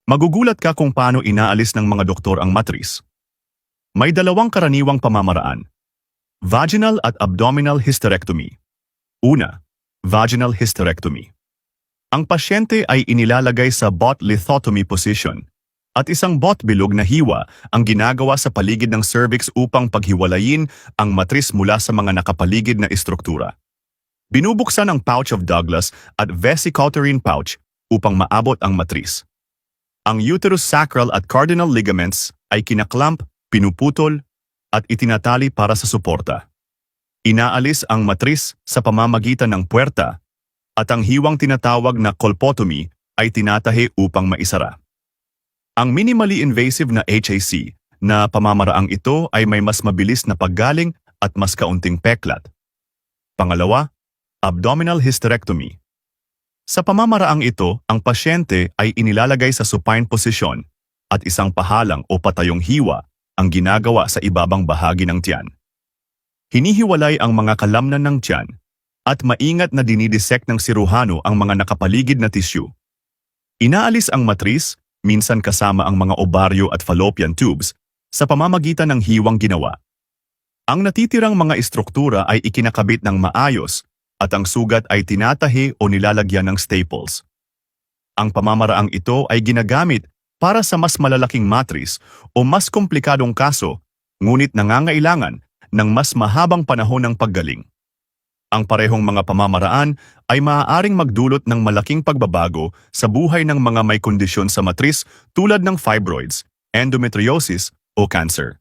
Magugulat ka kung paano inaalis ng mga doktor ang matris. May dalawang karaniwang pamamaraan: vaginal at abdominal hysterectomy. Una, vaginal hysterectomy. Ang pasyente ay inilalagay sa bot lithotomy position at isang bot bilog na hiwa ang ginagawa sa paligid ng cervix upang paghiwalayin ang matris mula sa mga nakapaligid na istruktura. Binubuksan ang pouch of Douglas at vesicouterine pouch upang maabot ang matris. Ang uterus sacral at cardinal ligaments ay kinaklamp, pinuputol, at itinatali para sa suporta. Inaalis ang matris sa pamamagitan ng puwerta at ang hiwang tinatawag na colpotomy ay tinatahi upang maisara. Ang minimally invasive na HAC na pamamaraang ito ay may mas mabilis na paggaling at mas kaunting peklat. Pangalawa, abdominal hysterectomy. Sa pamamaraang ito, ang pasyente ay inilalagay sa supine posisyon at isang pahalang o patayong hiwa ang ginagawa sa ibabang bahagi ng tiyan. Hinihiwalay ang mga kalamnan ng tiyan at maingat na dinidissect ng siruhano ang mga nakapaligid na tissue. Inaalis ang matris, minsan kasama ang mga ovaryo at fallopian tubes, sa pamamagitan ng hiwang ginawa. Ang natitirang mga istruktura ay ikinakabit ng maayos at ang sugat ay tinatahi o nilalagyan ng staples. Ang pamamaraang ito ay ginagamit para sa mas malalaking matris o mas komplikadong kaso, ngunit nangangailangan ng mas mahabang panahon ng paggaling. Ang parehong mga pamamaraan ay maaaring magdulot ng malaking pagbabago sa buhay ng mga may kondisyon sa matris tulad ng fibroids, endometriosis o cancer.